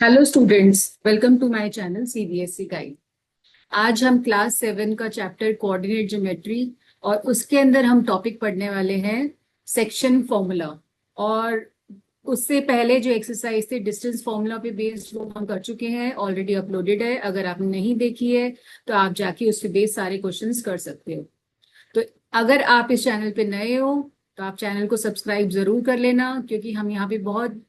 Hello students, welcome to my channel CBSE guide. आज हम class 7 का चैप्टर कोऑर्डिनेट ज्योमेट्री और उसके अंदर हम टॉपिक पढ़ने वाले हैं सेक्शन फॉर्मूला। और उससे पहले जो एक्सरसाइज थी डिस्टेंस फॉर्मूला पे बेस्ड, वो हम कर चुके हैं, ऑलरेडी अपलोडेड है। अगर आपने नहीं देखी है तो आप जाके उस पे बेस्ड सारे क्वेश्चंस कर सकते हो। तो अगर आप इस चैनल पे नए हो तो आप चैनल को सब्सक्राइब जरूर कर लेना, क्योंकि हम यहाँ पे बहुत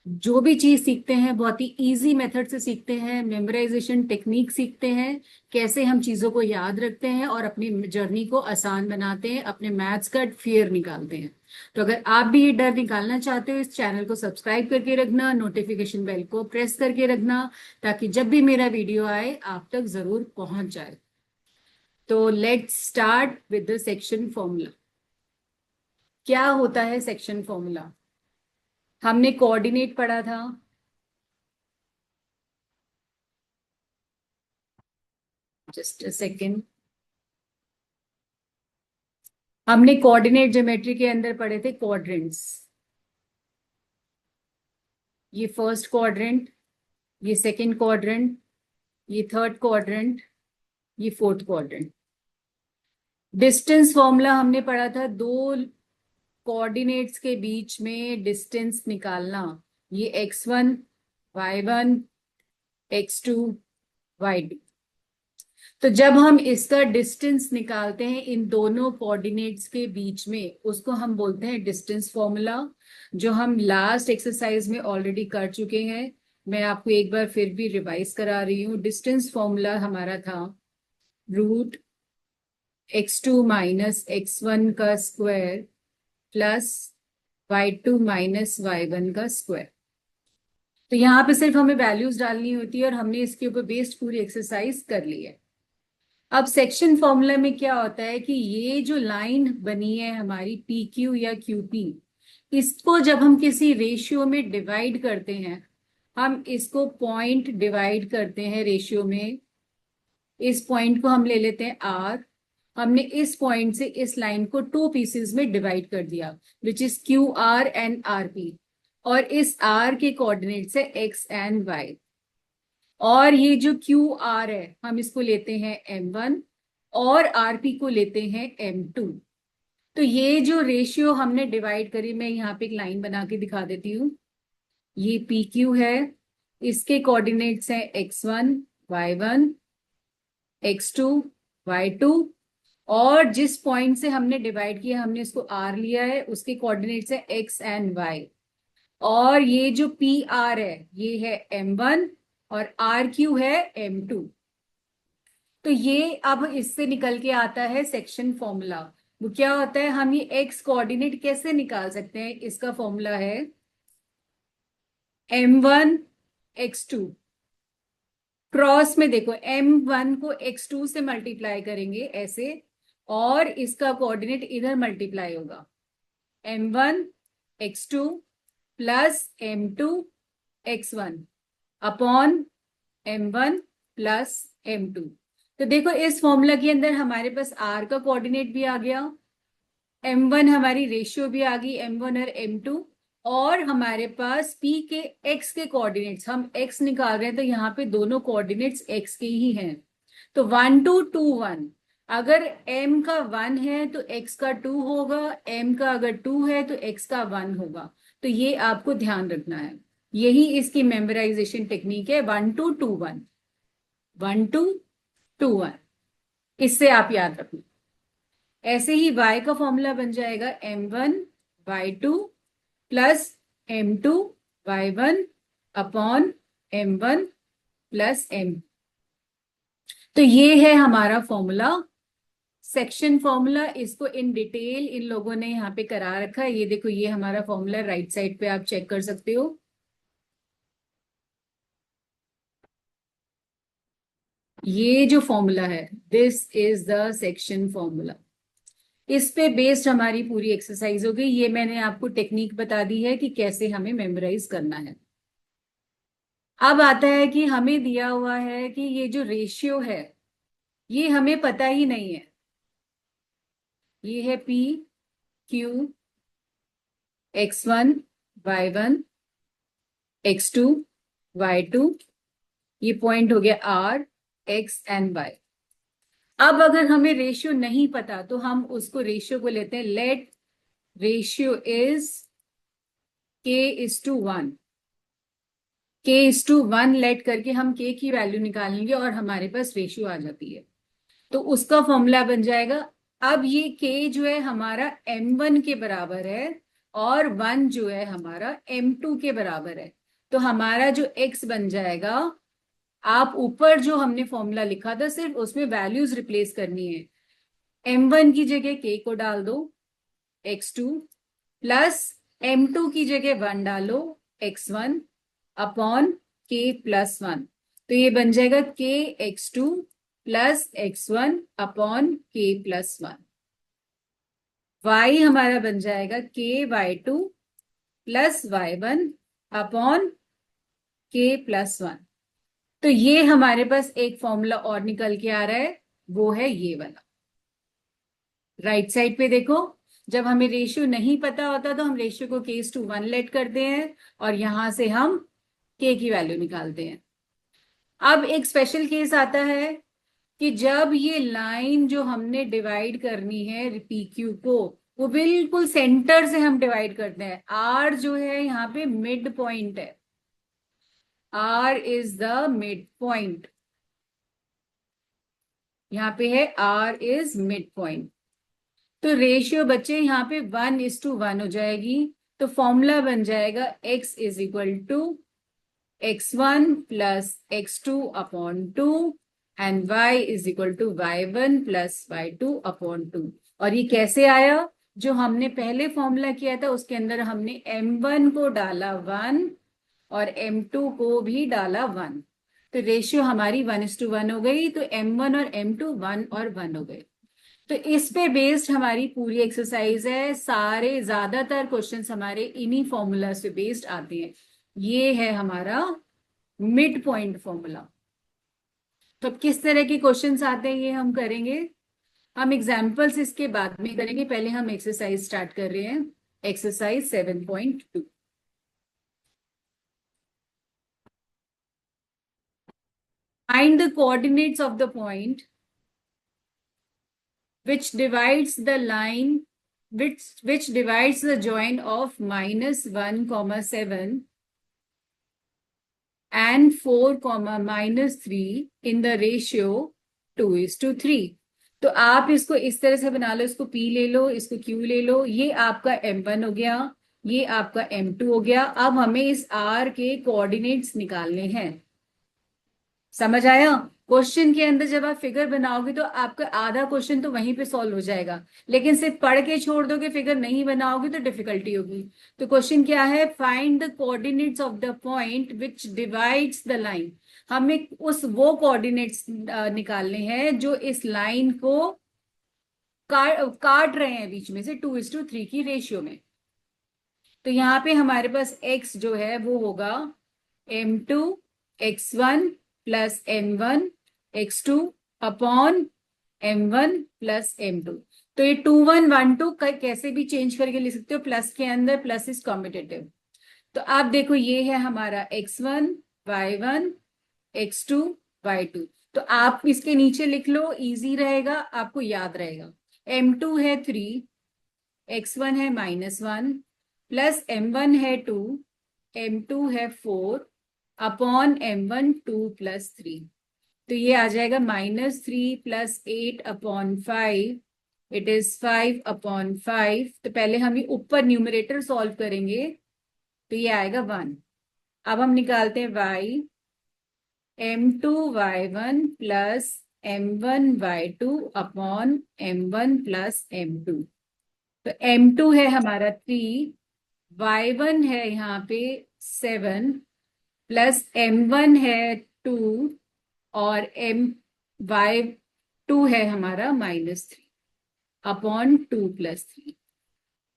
जो भी चीज सीखते हैं बहुत ही इजी मेथड से सीखते हैं। मेमोराइजेशन टेक्निक सीखते हैं, कैसे हम चीजों को याद रखते हैं और अपनी जर्नी को आसान बनाते हैं, अपने मैथ्स का फियर निकालते हैं। तो अगर आप भी ये डर निकालना चाहते हो, इस चैनल को सब्सक्राइब करके रखना, नोटिफिकेशन बेल को प्रेस करके रखना, ताकि जब भी मेरा वीडियो आए आप तक जरूर पहुंच जाए। तो let's start with the section formula. क्या होता है सेक्शन फॉर्मूला? हमने कोऑर्डिनेट पढ़ा था। Just a second. हमने कोऑर्डिनेट ज्योमेट्री के अंदर पढ़े थे क्वाड्रेंट्स। ये फर्स्ट क्वाड्रेंट, ये सेकंड क्वाड्रेंट, ये थर्ड क्वाड्रेंट, ये फोर्थ क्वाड्रेंट। डिस्टेंस फॉर्मूला हमने पढ़ा था, दो कोऑर्डिनेट्स के बीच में डिस्टेंस निकालना। ये x1 y1 x2 y2। तो जब हम इसका डिस्टेंस निकालते हैं इन दोनों कोऑर्डिनेट्स के बीच में, उसको हम बोलते हैं डिस्टेंस फॉर्मूला, जो हम लास्ट एक्सरसाइज में ऑलरेडी कर चुके हैं। मैं आपको एक बार फिर भी रिवाइज करा रही हूँ। डिस्टेंस फॉर्मूला हमारा था रूट x2 माइनस x1 का square plus y2 minus y1 का स्क्वायर। तो यहाँ पे सिर्फ हमें वैल्यूज डालनी होती है और हमने इसके ऊपर बेस्ड पूरी एक्सरसाइज कर ली है। अब सेक्शन फॉर्मूला में क्या होता है कि ये जो लाइन बनी है हमारी पी क्यू या क्यू पी, इसको जब हम किसी रेशियो में डिवाइड करते हैं, हम इसको पॉइंट डिवाइड करते हैं रेशियो में। इस पॉइंट को हम ले लेते हैं आर। हमने इस पॉइंट से इस लाइन को टू पीसेस में डिवाइड कर दिया, which is Q R and R P. और इस आर के कोऑर्डिनेट्स है एक्स एंड वाई। और ये जो क्यू आर है हम इसको लेते हैं m1 और आरपी को लेते हैं m2। तो ये जो रेशियो हमने डिवाइड करी, मैं यहाँ पे एक लाइन बना के दिखा देती हूँ। ये पी क्यू है, इसके कोऑर्डिनेट्स हैं x1 y1 x2 y2। और जिस पॉइंट से हमने डिवाइड किया हमने इसको आर लिया है, उसके कोऑर्डिनेट्स है एक्स एंड वाई। और ये जो पी आर है ये है m1 और आर क्यू है m2। तो ये अब इससे निकल के आता है सेक्शन फॉर्मूला। वो क्या होता है, हम ये एक्स कोऑर्डिनेट कैसे निकाल सकते हैं? इसका फॉर्मूला है m1 x2 क्रॉस में, देखो m1 को x2 से मल्टीप्लाई करेंगे ऐसे, और इसका कोऑर्डिनेट इधर मल्टीप्लाई होगा। m1 x2 plus m2 x1 upon m1 plus m2। तो देखो इस फॉर्मूला के अंदर हमारे पास r का कोऑर्डिनेट भी आ गया, m1 हमारी रेशियो भी आ गई m1 और m2, और हमारे पास p के x के कोऑर्डिनेट्स, हम x निकाल रहे हैं तो यहाँ पे दोनों कोऑर्डिनेट्स x के ही हैं। तो 1 2 2 1, अगर m का 1 है तो x का 2 होगा, m का अगर 2 है तो x का 1 होगा। तो ये आपको ध्यान रखना है, यही इसकी मेमोराइजेशन टेक्निक है। 1 2 2 1, 1 2 2 1, इससे आप याद रखना। ऐसे ही y का फॉर्मूला बन जाएगा m1 y2 plus m2 y1 upon m1 plus m। तो ये है हमारा फॉर्मूला, सेक्शन फॉर्मूला। इसको इन डिटेल इन लोगों ने यहाँ पे करा रखा है। ये देखो, ये हमारा फॉर्मूला राइट साइड पे आप चेक कर सकते हो। ये जो फॉर्मूला है, this is the section formula. इस पे बेस्ड हमारी पूरी एक्सरसाइज हो गई। ये मैंने आपको टेक्निक बता दी है कि कैसे हमें मेमोराइज करना है। अब आता है कि हमें दिया हुआ है कि ये जो रेशियो है ये हमें पता ही नहीं है। ये है P Q x1 y1 x2 y2, ये पॉइंट हो गया r, x एंड y। अब अगर हमें रेशियो नहीं पता तो हम उसको रेशियो को लेते हैं, late ratio is k:1, k:1 late करके हम k की वैल्यू निकालेंगे और हमारे पास रेशियो आ जाती है। तो उसका फॉर्मूला बन जाएगा, अब ये k जो है हमारा m1 के बराबर है और 1 जो है हमारा m2 के बराबर है। तो हमारा जो x बन जाएगा, आप ऊपर जो हमने फॉर्मूला लिखा था सिर्फ उसमें वैल्यूज रिप्लेस करनी है। m1 की जगह k को डाल दो, x2 प्लस m2 की जगह 1 डालो, x1 अपॉन k प्लस 1। तो ये बन जाएगा k x2 plus x1 upon k plus 1। y हमारा बन जाएगा k y2 plus y1 upon k plus 1। तो ये हमारे पास एक फॉर्मूला और निकल के आ रहा है, वो है ये वाला। राइट साइड पे देखो, जब हमें रेशियो नहीं पता होता तो हम रेशियो को k:1 लेट करते हैं और यहां से हम k की वैल्यू निकालते हैं। अब एक स्पेशल केस आता है कि जब ये लाइन जो हमने डिवाइड करनी है PQ को, वो बिल्कुल सेंटर से हम डिवाइड करते हैं। R जो है यहाँ पे मिड पॉइंट है, R is the mid point, यहाँ पे है R इज मिड पॉइंट। तो रेशियो बच्चे यहाँ पे 1:1 हो जाएगी। तो फॉर्मूला बन जाएगा x is equal to x1 plus x2 upon 2 and y is equal to y1 plus y2 upon 2। और ये कैसे आया? जो हमने पहले फॉर्मूला किया था उसके अंदर हमने m1 को डाला 1 और m2 को भी डाला 1। तो रेशियो हमारी 1:1 हो गई। तो m1 और m2 1 और 1 हो गए। तो इस पे बेस्ड हमारी पूरी एक्सरसाइज है। सारे ज्यादातर क्वेश्चंस हमारे इन्हीं फॉर्मूला से बेस्ड आते हैं। ये है हमारा मिड पॉइंट फॉर्मूला। तो अब किस तरह के क्वेश्चंस आते हैं ये हम करेंगे, हम एग्जाम्पल्स इसके बाद में करेंगे। पहले हम एक्सरसाइज स्टार्ट कर रहे हैं, exercise 7.2। Find the coordinates of the point which divides the line which divides the join of -1, 7 and 4, -3 in the ratio 2:3। तो आप इसको इस तरह से बना लो, इसको P ले लो, इसको Q ले लो। ये आपका M1 हो गया, ये आपका M2 हो गया। अब हमें इस R के कोऑर्डिनेट्स निकालने हैं। समझ आया? क्वेश्चन के अंदर जब आप फिगर बनाओगे तो आपका आधा क्वेश्चन तो वहीं पे सॉल्व हो जाएगा, लेकिन सिर्फ पढ़ के छोड़ दोगे, फिगर नहीं बनाओगे तो डिफिकल्टी होगी। तो क्वेश्चन क्या है? Find the coordinates of the point which divides the line. हमें वो कोऑर्डिनेट्स निकालने हैं जो इस लाइन को काट रहे हैं बीच में से 2:3 की रेशियो में। तो यहाँ पे हमारे पास x जो है वो होगा m2 x1 plus m1 x2 upon m1 plus m2। तो ये 2 1 1 2 कैसे भी चेंज करके लिख सकते हो, प्लस के अंदर प्लस इज कॉम्पिटेटिव। तो आप देखो ये है हमारा x1 y1 x2 y2। तो आप इसके नीचे लिख लो, इजी रहेगा, आपको याद रहेगा। m2 है 3, x1 है -1 प्लस m1 है 2, m2 है 4 अपॉन m1 2 प्लस 3। तो ये आ जाएगा -3 plus 8 upon 5, it is 5 upon 5। तो पहले हम ये ऊपर न्यूमरेटर सॉल्व करेंगे, तो ये आएगा 1। अब हम निकालते हैं y, m2 y1 plus m1 y2 upon m1 plus m2। तो m2 है हमारा 3, y1 है यहाँ पे 7 प्लस m1 है 2 और y2 है हमारा -3 अपॉन 2 प्लस 3।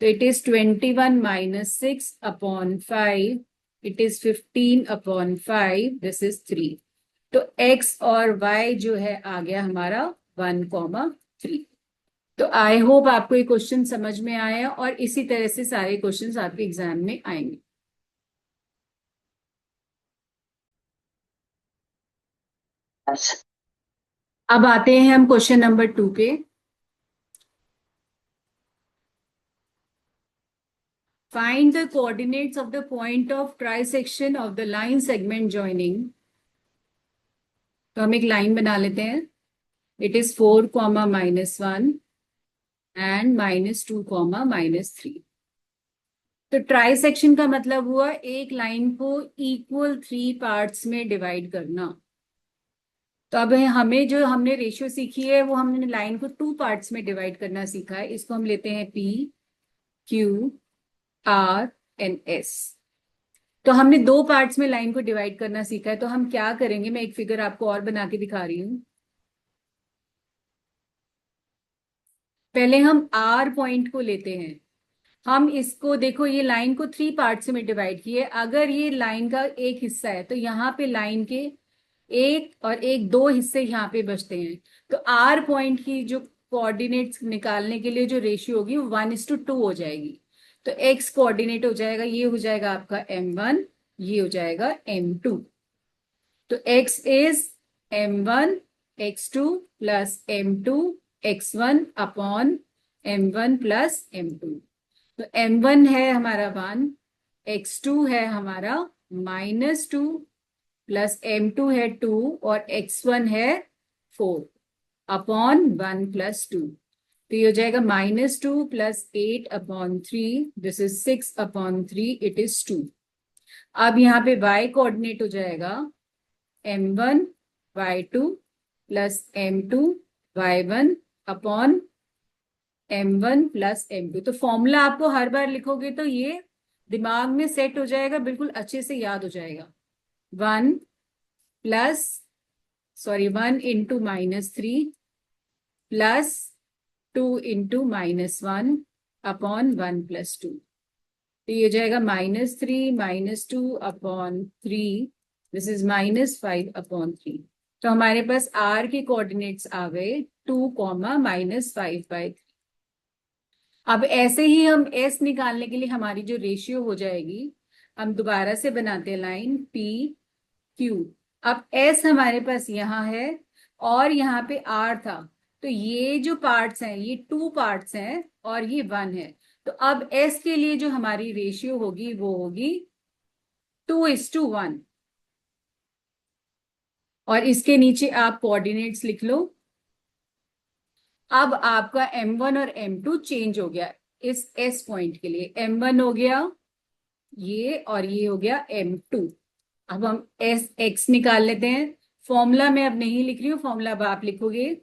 तो it is 21 -6 upon 5, it is 15 upon 5, this is 3। तो x और y जो है आ गया हमारा 1, 3। तो आई होप आपको ये क्वेश्चन समझ में आया और इसी तरह से सारे क्वेश्चंस आपके एग्जाम में आएंगे। Yes. अब आते हैं हम क्वेश्चन नंबर 2 पे। Find the coordinates of the point of trisection of the line segment joining. तो हम एक लाइन बना लेते हैं। It is 4, -1 and -2, -3. तो ट्राइसेक्शन का मतलब हुआ एक लाइन को इक्वल 3 पार्ट्स में डिवाइड करना। तो अब हमें जो हमने रेशियो सीखी है वो हमने लाइन को 2 पार्ट्स में डिवाइड करना सीखा है। इसको हम लेते हैं P, Q, R and S। तो हमने 2 पार्ट्स में लाइन को डिवाइड करना सीखा है। तो हम क्या करेंगे, मैं एक फिगर आपको और बना के दिखा रही हूं। पहले हम R पॉइंट को लेते हैं। हम इसको देखो, ये लाइन को 3 पार्ट्स में डिवाइड किए। अगर ये लाइन का एक हिस्सा है तो यहाँ पे लाइन के एक और एक 2 हिस्से यहाँ पे बचते हैं। तो R पॉइंट की जो कोऑर्डिनेट्स निकालने के लिए जो रेशियो होगी वो 1:2 हो जाएगी। तो x कोऑर्डिनेट हो जाएगा, ये हो जाएगा आपका m1, ये हो जाएगा m2। तो x is m1 x2 plus m2 x1 upon m1 plus m2। तो m1 है हमारा 1, x2 है हमारा -2 प्लस m2 है 2 और x1 है 4 अपॉन 1 प्लस 2। तो ये हो जाएगा -2 plus 8 upon 3, this is 6 upon 3, it is 2। अब यहाँ पे y कोऑर्डिनेट हो जाएगा m1 y2 plus m2 y1 upon m1 plus m2। तो फॉर्मूला आपको हर बार लिखोगे तो ये दिमाग में सेट हो जाएगा, बिल्कुल अच्छे से याद हो जाएगा। 1 into -3 plus 2 into -1 upon 1 plus 2। तो ये हो जाएगा -3 -2 अपॉन 3, दिस इज -5 अपॉन 3। तो हमारे पास r के कोऑर्डिनेट्स आ गए 2, -5/3। अब ऐसे ही हम s निकालने के लिए हमारी जो रेशियो हो जाएगी, हम दोबारा से बनाते हैं लाइन P Q। अब s हमारे पास यहाँ है और यहाँ पे r था। तो ये जो पार्ट्स हैं ये 2 पार्ट्स हैं और ये 1 है। तो अब s के लिए जो हमारी रेशियो होगी वो होगी 2:1। और इसके नीचे आप कोऑर्डिनेट्स लिख लो। अब आपका m1 और m2 चेंज हो गया इस s पॉइंट के लिए। m1 हो गया ये और ये हो गया m2। अब हम x निकाल लेते हैं। फॉर्मूला मैं अब नहीं लिख रही हूँ, फॉर्मूला अब आप लिखोगे।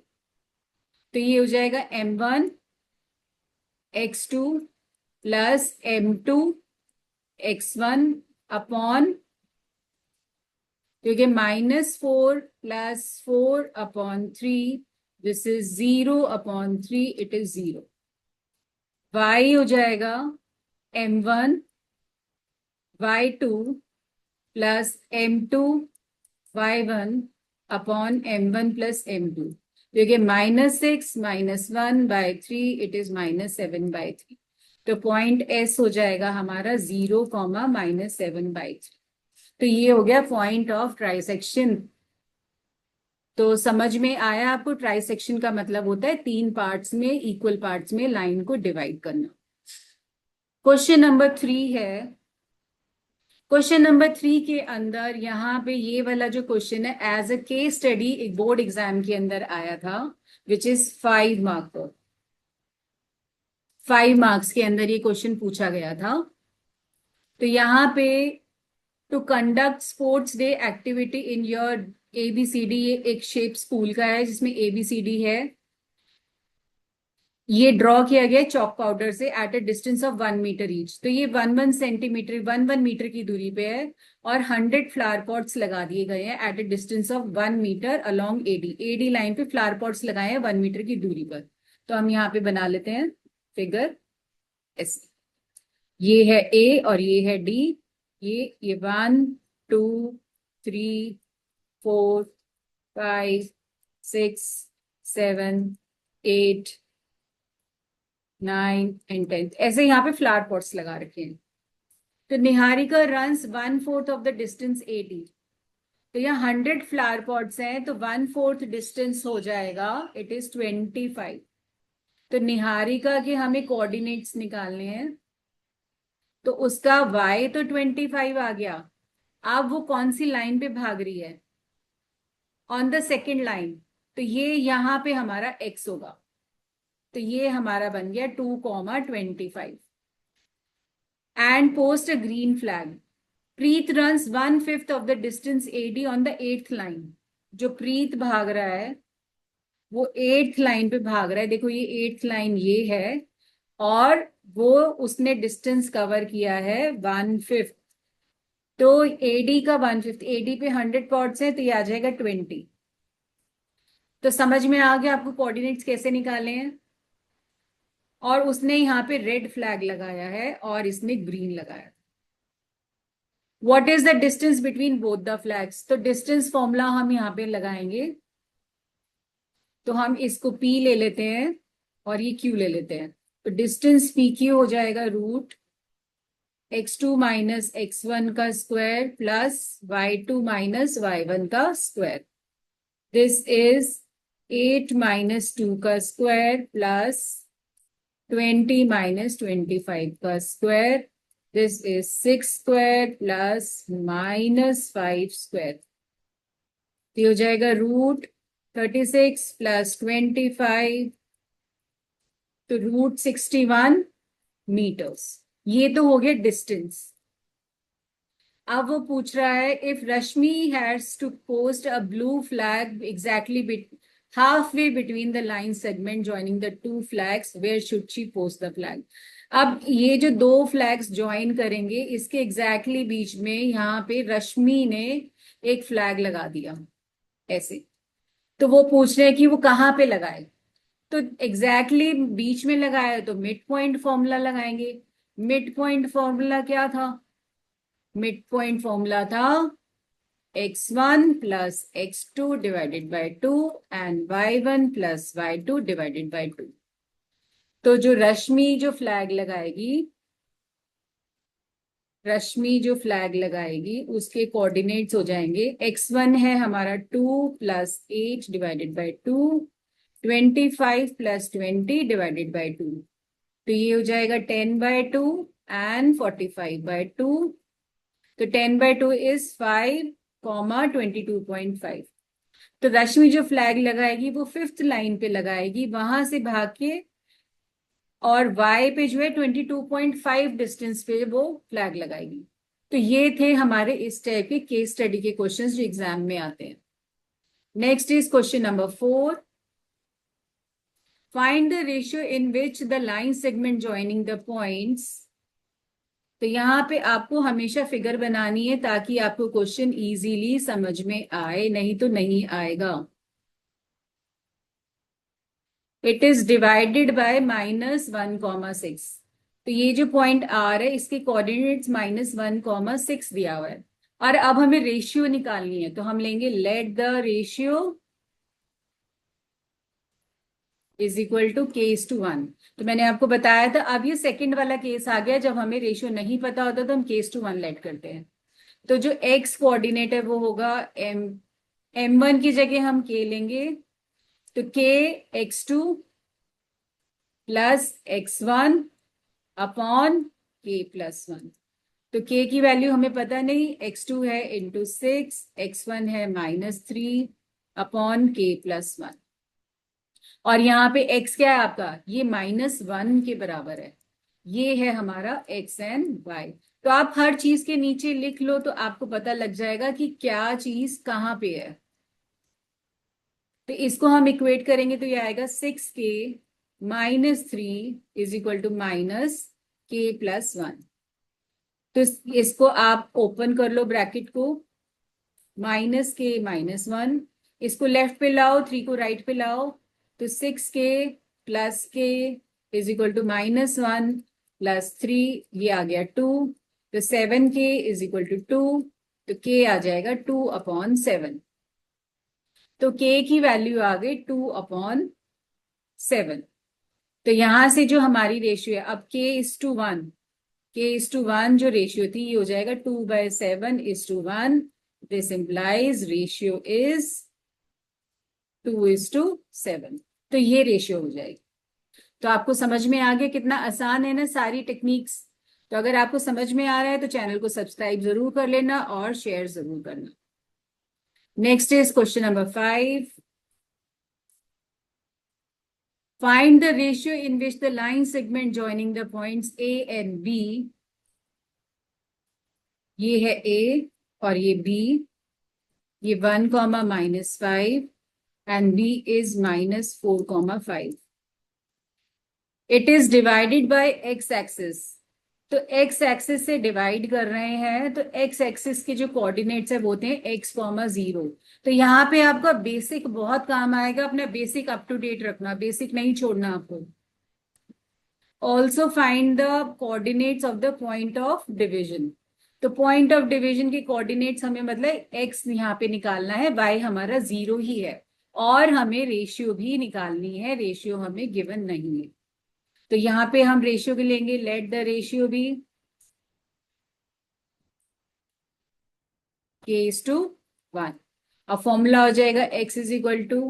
तो ये हो जाएगा m1 x2 plus m2 x1 upon, क्योंकि -4 plus 4 upon 3, this is 0 upon 3, it is 0। y हो जाएगा m1 y2 plus m2 y1 upon m1 plus m2, क्योंकि -6 -1/3, इट इज -7/3। तो पॉइंट S हो जाएगा हमारा 0, -7/3। तो ये हो गया पॉइंट ऑफ ट्राइसेक्शन। तो समझ में आया आपको, ट्राइसेक्शन का मतलब होता है 3 पार्ट्स में, इक्वल पार्ट्स में लाइन को डिवाइड करना। क्वेश्चन नंबर 3 है। क्वेश्चन नंबर 3 के अंदर यहाँ पे ये वाला जो क्वेश्चन है एज अ केस स्टडी एक बोर्ड एग्जाम के अंदर आया था, विच इज 5 मार्क। 5 मार्क्स के अंदर ये क्वेश्चन पूछा गया था। तो यहाँ पे to conduct sports day activity in your ABCD, ये एक शेप स्कूल का है जिसमें ABCD है। ये ड्रॉ किया गया चॉक पाउडर से at a distance of 1 metre each. तो ये 1 सेंटीमीटर 1 मीटर की दूरी पे है और 100 फ्लावर पॉट्स लगा दिए गए हैं at a distance of 1 metre along AD line पे फ्लावर पॉट्स लगाए हैं 1 मीटर की दूरी पर। तो हम यहाँ पे बना लेते हैं फिगर ऐसे। ये है A और ये है D। ये 1 2 3 4 5 6 7 8 9 एंड 10 ऐसे यहाँ पे फ्लावर पॉट्स लगा रखे हैं। तो Niharika runs 1/4 of the distance AD। तो यहाँ 100 फ्लावर पॉट्स हैं, तो 1/4 डिस्टेंस हो जाएगा, इट इज 25। तो निहारिका के हमें कोऑर्डिनेट्स निकालने हैं, तो उसका y तो 25 आ गया। अब वो कौन सी लाइन पे भाग रही है? On the second line. तो ये यहाँ पे हमारा x होगा, तो ये हमारा बन गया 2,25। And post a green flag. Preet runs 1/5 of the distance AD on the 8th line. जो प्रीत भाग रहा है वो 8th लाइन पे भाग रहा है। देखो ये 8th लाइन ये है, और वो उसने डिस्टेंस कवर किया है 1/5। तो AD का 1/5, AD पे 100 पॉट्स है, तो ये आ जाएगा 20। तो समझ में आ गया आपको कोऑर्डिनेट्स कैसे निकाले हैं। और उसने यहाँ पे रेड फ्लैग लगाया है और इसने ग्रीन लगाया। What is the distance between both the flags? तो डिस्टेंस फॉर्मूला हम यहाँ पे लगाएंगे। तो हम इसको P ले लेते हैं और ये Q ले लेते हैं। तो डिस्टेंस PQ हो जाएगा √x2 माइनस x1 का square plus y2 minus y1 का स्क्वायर। दिस इज 8 माइनस 2 का स्क्वायर प्लस 20 माइनस 25 का square. This is 6 square plus minus 5 square. ये हो जाएगा √36 प्लस 25, तो √61 मीटर्स। ये तो हो गया डिस्टेंस। अब वो पूछ रहा है if Rashmi has to post a blue flag exactly halfway between the line segment joining the two flags, where should she post the flag? अब ये जो दो फ्लैग्स ज्वाइन करेंगे इसके एग्जैक्टली बीच में यहाँ पे रश्मि ने एक फ्लैग लगा दिया ऐसे। तो वो पूछ रहे हैं कि वो कहाँ पे लगाए। तो एग्जैक्टली बीच में लगाया तो मिड पॉइंट फॉर्मूला लगाएंगे। मिड पॉइंट फॉर्मूला क्या था? मिड पॉइंट फॉर्मूला था x1 plus x2 divided by 2 and y1 plus y2 divided by 2। तो जो रश्मि जो फ्लैग लगाएगी उसके कोऑर्डिनेट्स हो जाएंगे, x1 है हमारा 2 plus 8 divided by 2, 25 plus 20 divided by 2। तो ये हो जाएगा 10/2 एंड 45/2। तो 10/2 इज 5,22.5। तो रश्मि जो फ्लैग लगाएगी वो 5th लाइन पे लगाएगी, वहां से भाग के, और y पे जो है 22.5 डिस्टेंस पे वो फ्लैग लगाएगी। तो ये थे हमारे इस टाइप के केस स्टडी के क्वेश्चंस जो एग्जाम में आते हैं। Next is question number 4। Find the ratio in which the line segment joining the points. तो यहाँ पे आपको हमेशा फिगर बनानी है ताकि आपको क्वेश्चन इजीली समझ में आए, नहीं तो नहीं आएगा। It is divided by -1,6। तो ये जो पॉइंट R है इसके कोऑर्डिनेट्स -1,6 दिया हुआ है। और अब हमें रेशियो निकालनी है, तो हम लेंगे let the ratio is equal to k:1। तो मैंने आपको बताया था, अब ये सेकंड वाला केस आ गया जब हमें रेशियो नहीं पता होता तो हम k:1 लेट करते हैं। तो जो x कोऑर्डिनेट है वो होगा m1 की जगह हम k लेंगे, तो k x2 plus x1 upon k plus 1। तो k की वैल्यू हमें पता नहीं, x2 है इंटू 6, x1 है -3 अपॉन k प्लस 1। और यहाँ पे x क्या है आपका? ये -1 के बराबर है। ये है हमारा x एंड y। तो आप हर चीज के नीचे लिख लो तो आपको पता लग जाएगा कि क्या चीज कहाँ पे है। तो इसको हम इक्वेट करेंगे तो ये आएगा 6k -3 is equal to -k plus 1। तो इसको आप ओपन कर लो ब्रैकेट को, -k -1, इसको लेफ्ट पे लाओ, 3 को राइट पे लाओ, तो 6k plus k is equal to -1 plus 3, ये आ गया 2। तो 7k इज इक्वल टू 2, तो k आ जाएगा 2/7। तो k की वैल्यू आ गई 2/7। तो यहां से जो हमारी रेशियो है, अब k:1 जो रेशियो थी ये हो जाएगा 2/7:1, दिस इम्प्लाइज रेशियो इज 2:7। तो ये रेशियो हो जाएगी। तो आपको समझ में आ गया, कितना आसान है ना सारी टेक्निक्स। तो अगर आपको समझ में आ रहा है तो चैनल को सब्सक्राइब जरूर कर लेना और शेयर जरूर करना। Next is question number 5। Find the ratio in which the line segment joining the points A and B, ये है ए और ये बी, ये 1, -5 and b is -4, 5. It is divided by x axis। तो x एक्सिस से divide कर रहे हैं, तो x एक्सिस के जो कोऑर्डिनेट्स है वो होते हैं x, 0। तो यहाँ पे आपका बेसिक बहुत काम आएगा, अपना बेसिक अप टू डेट रखना, बेसिक नहीं छोड़ना आपको। Also find the coordinates of the point of division. तो पॉइंट ऑफ डिविजन के कोऑर्डिनेट्स हमें मतलब x यहाँ पे निकालना है, y हमारा 0 ही है, और हमें रेशियो भी निकालनी है, रेशियो हमें गिवन नहीं है। तो यहाँ पे हम रेशियो के लेंगे, let the ratio B k:1। अब फॉर्मूला हो जाएगा x is equal to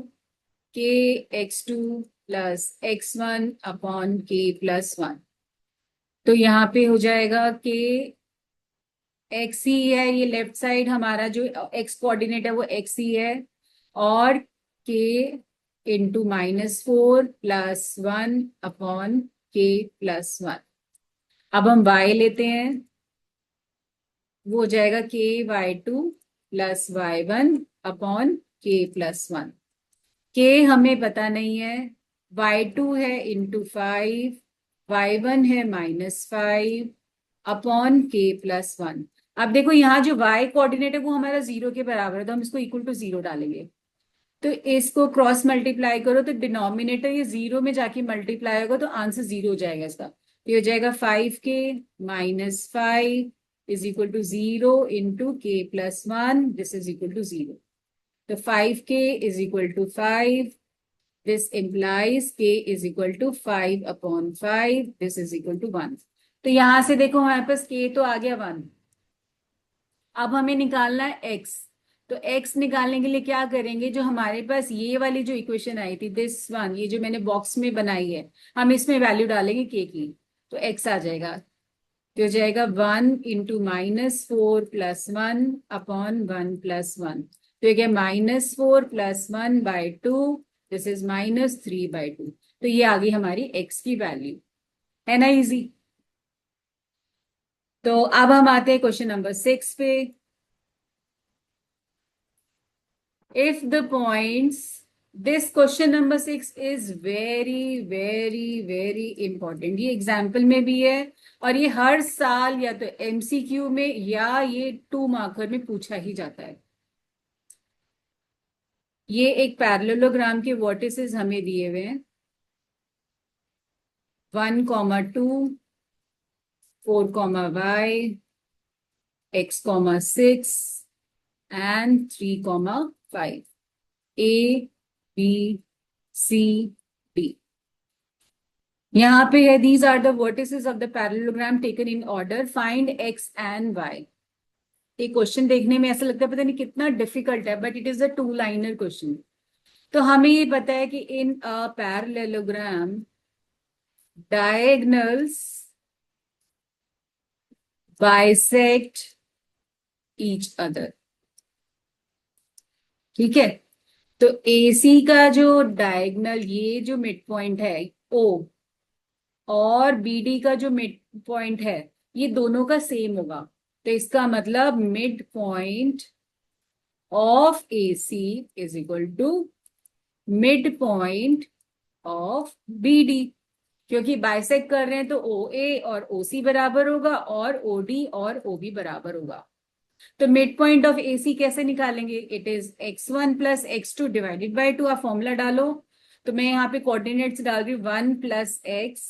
kx2 plus x1 upon k+1। तो यहाँ पे हो जाएगा k x ही है, ये लेफ्ट साइड हमारा जो x कोऑर्डिनेट है वो x ही है, और k into -4 plus 1 upon k+1। अब हम y लेते हैं, वो हो जाएगा ky2 plus y1 upon k+1। k हमें पता नहीं है, y2 है इंटू 5, y1 है -5 अपॉन k+1। अब देखो यहाँ जो y कोऑर्डिनेट है वो हमारा 0 के बराबर है, तो हम इसको इक्वल टू 0 डालेंगे। तो इसको क्रॉस मल्टीप्लाई करो तो डिनोमिनेटर ये 0 में जाके मल्टीप्लाई होगा, तो आंसर 0 हो जाएगा इसका। तो ये हो जाएगा 5k -5 is equal to 0 into k+1, this is equal to 0। तो 5k is equal to 5, this implies k is equal to 5/5, this is equal to 1। तो यहां से देखो हमारे पास k तो आ गया 1। अब हमें निकालना है x। तो x निकालने के लिए क्या करेंगे, जो हमारे पास ये वाली जो इक्वेशन आई थी, दिस वन, ये जो मैंने बॉक्स में बनाई है, हम इसमें वैल्यू डालेंगे k की, तो x आ जाएगा। तो हो जाएगा 1 इंटू -4 प्लस 1 अपॉन 1 प्लस 1। तो ये -4 प्लस 1/2, दिस इज -3/2। तो ये आ गई हमारी x की वैल्यू, है ना इजी। तो अब हम आते हैं क्वेश्चन नंबर 6 पे। If the points, this question number 6 is very very very important. ये एग्जाम्पल में भी है, और ये हर साल या तो एमसीक्यू में या ये 2 मार्कर में पूछा ही जाता है। ये एक पैरेललोग्राम के वर्टिसेस हमें दिए हुए हैं, 1, 2, 4, y, x, 6 and 3, 5, A, B, C, D। यहाँ पे है these are the vertices of the parallelogram taken in order, find x and y। ये क्वेश्चन देखने में ऐसा लगता है पता नहीं कितना डिफिकल्ट है, but it is a 2 liner question. तो हमें ये पता है कि in a parallelogram diagonals bisect each other, ठीक है। तो AC का जो डायगोनल, ये जो मिड पॉइंट है O, और BD का जो मिड पॉइंट है, ये दोनों का सेम होगा। तो इसका मतलब mid point of AC is equal to mid point of BD, क्योंकि बाइसेक्ट कर रहे हैं तो OA और OC बराबर होगा, और OD और OB बराबर होगा। तो मिड पॉइंट ऑफ AC कैसे निकालेंगे, it is x1 plus x2 divided by 2। आप फॉर्मूला डालो, तो मैं यहाँ पे कोऑर्डिनेट्स डाल रही हूँ, 1 plus x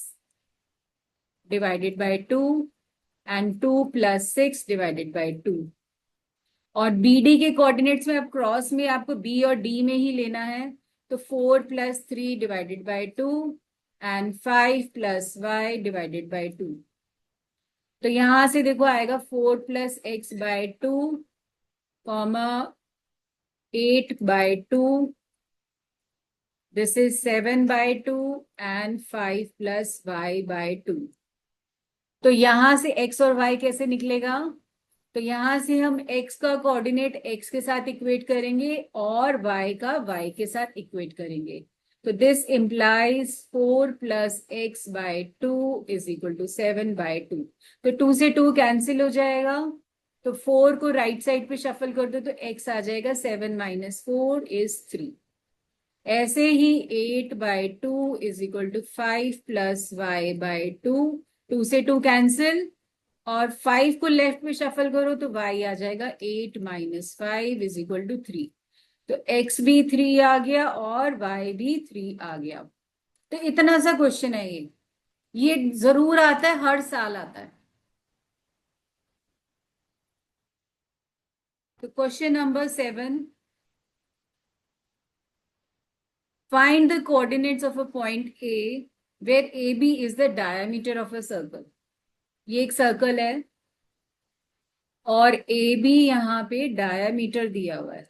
divided by 2 and 2 plus 6 divided by 2। और BD के कोऑर्डिनेट्स में अब क्रॉस में आपको B और D में ही लेना है, तो 4 plus 3 divided by 2 and 5 plus y divided by 2। तो यहां से देखो आएगा 4 plus x bye 2 comma 8/2. This is 7/2 and 5 plus y/2. तो यहां से x और y कैसे निकलेगा? तो यहां से हम x का कोऑर्डिनेट x के साथ इक्वेट करेंगे और y का y के साथ इक्वेट करेंगे. तो this implies 4 plus x/2 is equal to 7/2. तो 2 से 2 कैंसिल हो जाएगा. तो 4 को राइट साइड पे शफल कर दो तो x आ जाएगा 7 minus 4 is 3. ऐसे ही 8/2 is equal to 5 plus y/2. 2 से 2 कैंसिल और 5 को लेफ्ट में शफल करो तो y आ जाएगा 8 minus 5 इज इक्वल टू 3. तो x भी 3 आ गया और y भी 3 आ गया. तो इतना सा क्वेश्चन है ये जरूर आता है, हर साल आता है. तो question number 7, find the coordinates of a point A where AB is the diameter of a circle. ये एक सर्कल है और AB यहाँ पे डायामीटर दिया हुआ है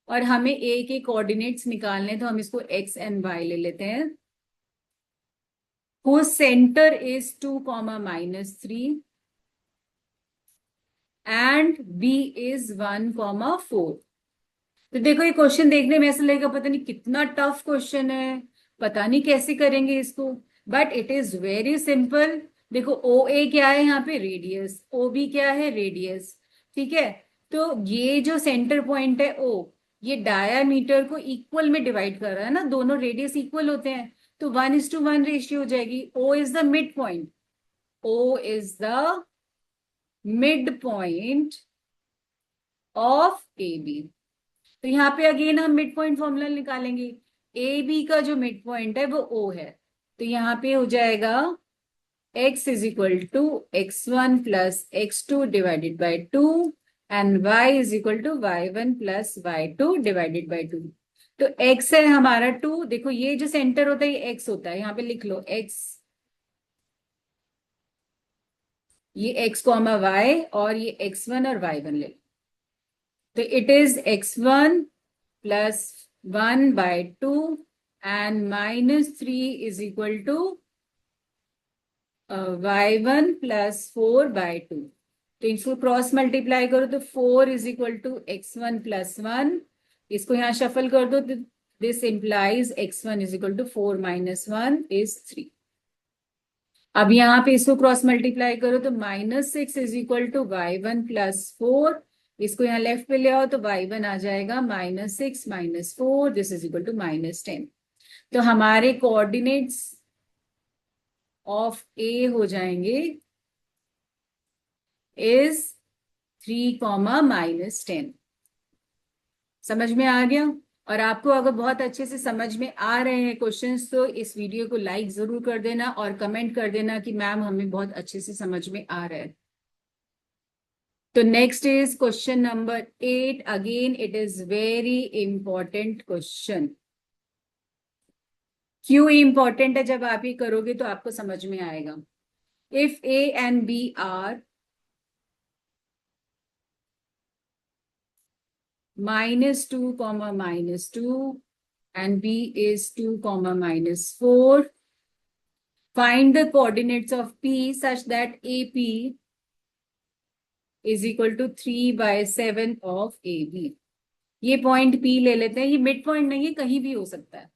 और हमें A के कोऑर्डिनेट्स निकालने, तो हम इसको x and y ले लेते हैं. whose center is 2, -3 and B is 1, 4. तो देखो ये क्वेश्चन देखने में ऐसा लगेगा पता नहीं कितना टफ क्वेश्चन है, पता नहीं कैसे करेंगे इसको, but it is very simple. देखो ओ ए क्या है यहाँ पे? रेडियस. ओ बी क्या है? रेडियस. ठीक है. तो ये जो सेंटर पॉइंट है ओ, ये डायामीटर को इक्वल में डिवाइड कर रहा है ना, दोनों रेडियस इक्वल होते हैं तो 1:1 रेशियो हो जाएगी. O is the mid point. O is the mid point of A B. तो यहाँ पे अगेन हम मिड पॉइंट फॉर्मूला निकालेंगे. ए बी का जो मिड पॉइंट है वो ओ है. तो यहाँ पे हो जाएगा x is equal to x1 plus x2 divided by 2 and y is equal to y1 plus y2 divided by 2. तो x है हमारा 2. देखो ये जो सेंटर होता है ये x होता है, यहाँ पे लिख लो x, ये x, y और ये x1 और y1 ले लो. तो it is x1 plus 1/2 and -3 is equal to y1 plus 4/2. तो इसको क्रॉस मल्टीप्लाई करो तो 4 is equal to x1 plus 1. इसको यहाँ शफल कर दो तो this implies x1 is equal to 4 - 1 is 3. अब यहाँ पे इसको क्रॉस मल्टीप्लाई करो तो -6 is equal to y1 plus 4. इसको यहाँ लेफ्ट पे ले आओ तो y1 आ जाएगा -6 - 4, दिस इज इक्वल टू -10. तो हमारे कोऑर्डिनेट्स ऑफ ए हो जाएंगे इज 3, -10. समझ में आ गया? और आपको अगर बहुत अच्छे से समझ में आ रहे हैं क्वेश्चंस तो इस वीडियो को लाइक जरूर कर देना और कमेंट कर देना कि मैम हमें बहुत अच्छे से समझ में आ रहा है. तो next is question number 8. Again it is very important question. क्यों इंपॉर्टेंट है? जब आप ये करोगे तो आपको समझ में आएगा. If A and B are -2, -2 and b is 2, -4, find the coordinates of p such that AP is equal to 3/7 of AB. ये पॉइंट P ले लेते हैं, ये मिड पॉइंट नहीं है, कहीं भी हो सकता है.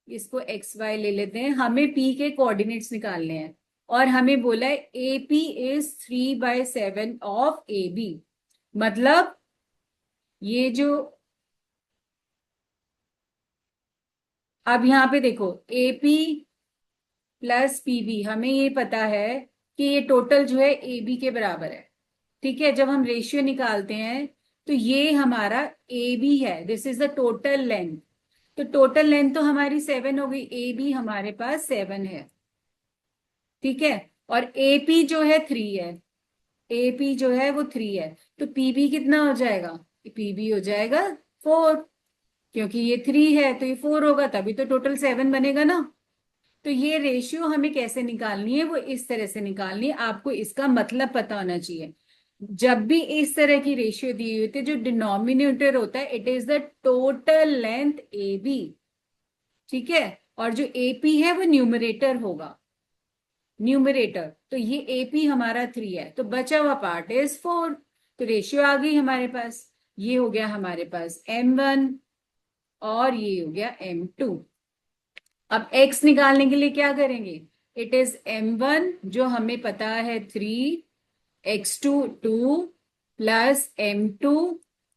इसको XY ले लेते हैं. हमें P के कोऑर्डिनेट्स निकालने हैं और हमें बोला है AP is 3/7 of AB. मतलब ये जो, अब यहाँ पे देखो AP प्लस PB, हमें ये पता है कि ये टोटल जो है AB के बराबर है. ठीक है. जब हम रेशियो निकालते हैं तो ये हमारा AB है, this is the total length. तो टोटल लेंथ तो हमारी 7 हो गई, AB हमारे पास 7 है. ठीक है. और AP जो है 3 है, AP जो है वो 3 है. तो PB कितना हो जाएगा? PB हो जाएगा 4, क्योंकि ये 3 है तो ये 4 होगा, तभी तो टोटल 7 बनेगा ना. तो ये रेशियो हमें कैसे निकालनी है? वो इस तरह से निकालनी है. आपको इसका मतलब पता होना चाहिए. जब भी इस तरह की रेशियो दी हुई होती है, जो डिनोमिनेटर होता है it is the total length A B, ठीक है, और जो एपी है वो न्यूमरेटर होगा, न्यूमरेटर। तो ये एपी हमारा 3 है, तो बचा हुआ पार्ट इज 4। तो रेशियो आ गई हमारे पास, ये हो गया हमारे पास m1 और ये हो गया m2। अब x निकालने के लिए क्या करेंगे, इट इज m1 जो हमें पता है 3, x2 2 plus m2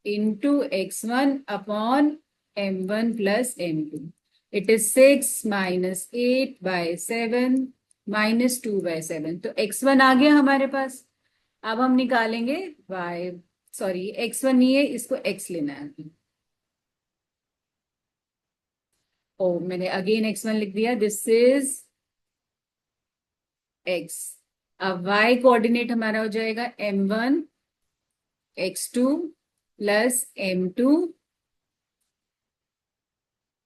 into x1 upon m1 plus m2। It is 6 minus 8/7 minus 2/7। तो x1 आ गया हमारे पास। अब हम निकालेंगे y, सॉरी x1 नहीं है, इसको x लेना है। ओ मैंने अगेन x1 लिख दिया, दिस इज x। अब y कोऑर्डिनेट हमारा हो जाएगा m1 x2 plus m2,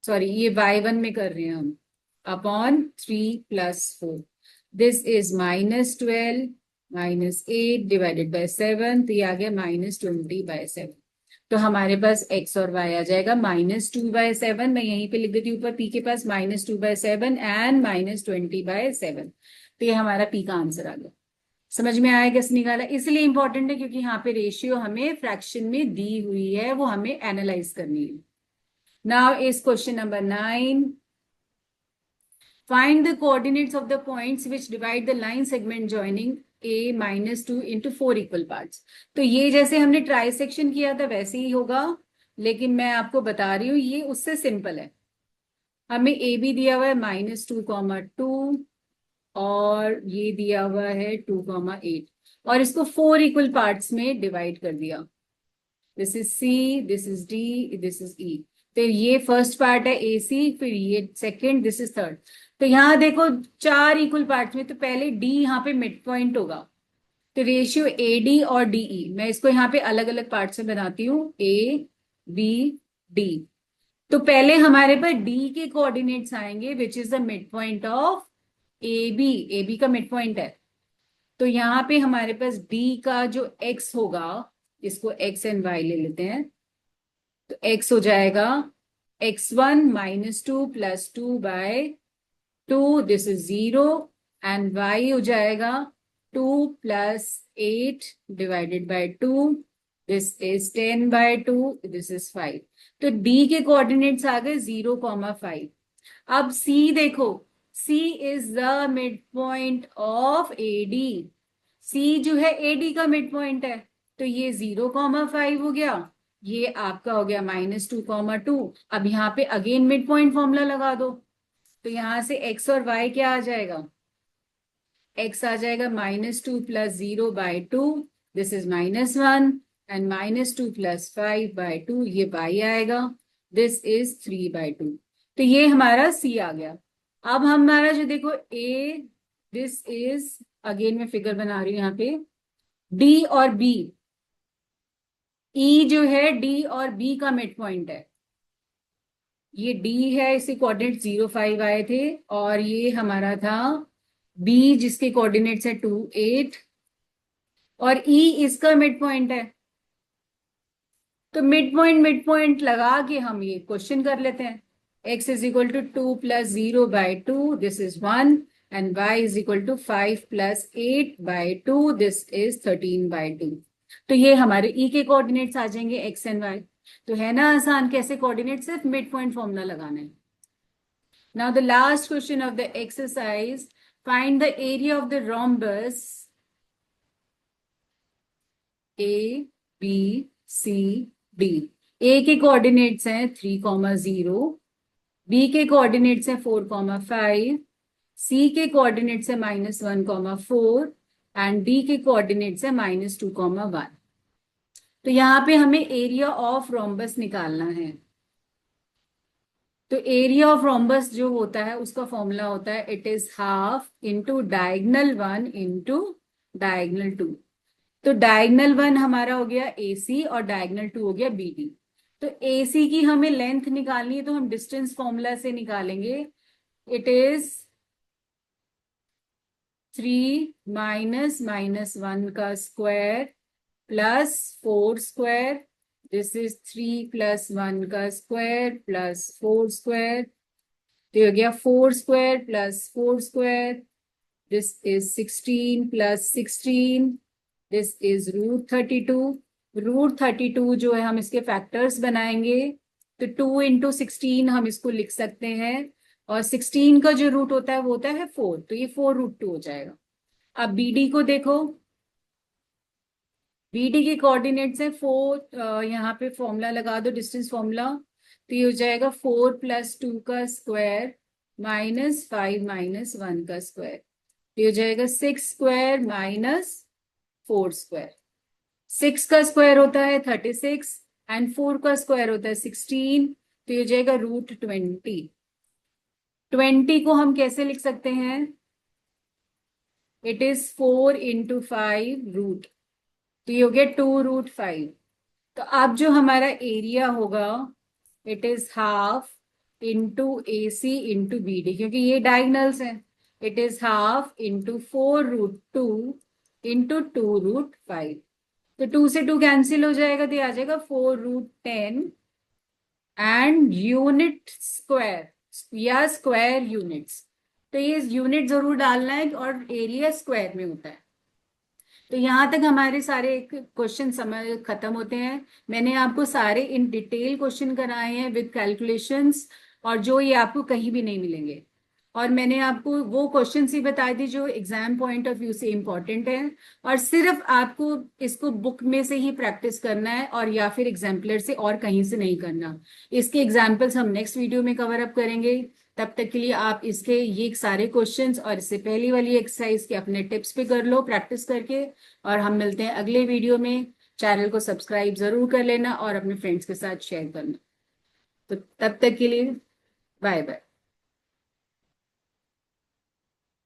sorry ये y1 में कर रहे हैं हम, upon 3 plus 4। This is -12 -8 divided by 7, तो ये आ गया -20/7। तो हमारे पास x और y आ जाएगा -2/7। मैं यहीं पे लिख देती हूँ ऊपर p के पास -2/7 एंड -20/7। तो ये हमारा p का आंसर आ गया। समझ में आया कैसे निकाला? इसलिए इंपॉर्टेंट है क्योंकि यहाँ पे रेशियो हमें फ्रैक्शन में दी हुई है, वो हमें एनालाइज करनी है। Now is question number 9। Find the coordinates of the points which divide the line segment joining a -2 into 4 equal parts। तो ये जैसे हमने ट्राई सेक्शन किया था वैसे ही होगा, लेकिन मैं आपको बता रही हूँ ये उससे सिंपल है। हमें ए बी दिया हुआ है -2, 2 और ये दिया हुआ है 2, 8 और इसको 4 इक्वल पार्ट्स में डिवाइड कर दिया। This is C, this is D, this is E. तो ये फर्स्ट पार्ट है ए सी, फिर ये सेकंड, दिस इज थर्ड। तो यहाँ देखो 4 इक्वल पार्ट्स में, तो पहले डी यहाँ पे मिड पॉइंट होगा। तो रेशियो ए डी और डीई, मैं इसको यहाँ पे अलग अलग पार्ट में बनाती हूँ, ए बी डी। तो पहले हमारे पास डी के कोऑर्डिनेट्स आएंगे which is the mid point of A B. A B का मिड पॉइंट है, तो यहाँ पे हमारे पास डी का जो एक्स होगा, इसको एक्स एंड वाई ले लेते हैं। तो x हो जाएगा x1 -2 plus 2/2, this is 0, and y हो जाएगा 2 plus 8 divided by 2, this is 10/2, this is 5। तो d के कोऑर्डिनेट्स आ गए 0,5। अब c देखो, c is the mid point of AD। c जो है AD का मिड पॉइंट है, तो ये 0,5 हो गया, ये आपका हो गया -2,2। अब यहाँ पे अगेन मिड पॉइंट फॉर्मूला लगा दो, तो यहां से x और y क्या आ जाएगा, x आ जाएगा -2 plus 0/2, this is -1, and -2 plus 5/2, ये y आएगा, दिस इज 3/2। तो ये हमारा c आ गया। अब हमारा जो देखो a, दिस इज, अगेन मैं फिगर बना रही हूँ यहाँ पे, d और b, ई जो है डी और बी का मिड पॉइंट है। ये डी है, इसके कोऑर्डिनेट 0,5 आए थे, और ये हमारा था बी जिसके कोऑर्डिनेट्स है 2, 8, और ई इसका मिड पॉइंट है। तो मिड पॉइंट लगा के हम ये क्वेश्चन कर लेते हैं। x is equal to 2 plus 0/2, this is 1, and y is equal to 5 plus 8/2, this is 13/2। तो ये हमारे ई के कोऑर्डिनेट्स आ जाएंगे x एंड y। तो है ना आसान, कैसे कोऑर्डिनेट, सिर्फ मिड पॉइंट फॉर्मूला लगाना है। Now the last question of the exercise, find the area of the rhombus A B C D. A के कोऑर्डिनेट्स हैं 3,0, बी के कोऑर्डिनेट्स हैं 4,5, सी के कोऑर्डिनेट्स है -1,4, एंड डी के कोऑर्डिनेट्स है -2,1। तो यहाँ पे हमें एरिया ऑफ रोम्बस निकालना है। तो एरिया ऑफ रोम्बस जो होता है उसका फॉर्मूला होता है it is half into diagonal 1 into diagonal 2। तो डायगनल 1 हमारा हो गया AC और डायगनल 2 हो गया BD। तो AC की हमें लेंथ निकालनी है, तो हम डिस्टेंस फॉर्मूला से निकालेंगे। इट इज 3 - -1 का square plus 4 square, this is 3 plus 1 का स्क्वायर प्लस 4 स्क्वायर, तो ये हो गया 4 square plus 4 square, this is 16 plus 16, this is √32। √32 जो है हम इसके फैक्टर्स बनाएंगे, तो 2 इंटू 16 हम इसको लिख सकते हैं, और 16 का जो रूट होता है वो होता है 4, तो ये 4√2 हो जाएगा। अब BD को देखो, BD के कोऑर्डिनेट्स है 4, यहाँ पे फॉर्मूला लगा दो, डिस्टेंस फॉर्मूला, तो ये हो जाएगा 4 प्लस 2 का स्क्वायर माइनस 5 माइनस 1 का स्क्वायर, ये हो जाएगा 6 स्क्वायर माइनस 4 स्क्वायर। 6 का स्क्वायर होता है 36 एंड 4 का स्क्वायर होता है 16, तो ये हो जाएगा √20। 20 को हम कैसे लिख सकते हैं, इट इज 4 इंटू 5 रूट, तो ये हो गया 2√5। तो अब जो हमारा एरिया होगा it is half into AC into BD, क्योंकि ये डायगनल्स हैं, it is half into 4√2 into 2√5, तो 2 से 2 कैंसिल हो जाएगा, तो ये आ जाएगा 4√10 एंड यूनिट स्क्वायर या स्क्वायर यूनिट्स, तो ये यूनिट जरूर डालना है और एरिया स्क्वायर में होता है। तो यहाँ तक हमारे सारे क्वेश्चन समझ खत्म होते हैं। मैंने आपको सारे इन डिटेल क्वेश्चन कराए हैं विद कैलकुलेशंस, और जो ये आपको कहीं भी नहीं मिलेंगे, और मैंने आपको वो क्वेश्चन ही बताए थे जो एग्जाम पॉइंट ऑफ व्यू से इम्पोर्टेंट है, और सिर्फ आपको इसको बुक में से ही प्रैक्टिस करना है, और या फिर एग्जाम्पलर से, और कहीं से नहीं करना। इसके एग्जाम्पल्स हम नेक्स्ट वीडियो में कवर अप करेंगे। तब तक के लिए आप इसके ये सारे क्वेश्चंस और इससे पहली वाली एक्सरसाइज के अपने टिप्स पे कर लो प्रैक्टिस करके, और हम मिलते हैं अगले वीडियो में। चैनल को सब्सक्राइब जरूर कर लेना और अपने फ्रेंड्स के साथ शेयर करना। तो तब तक के लिए बाय बाय।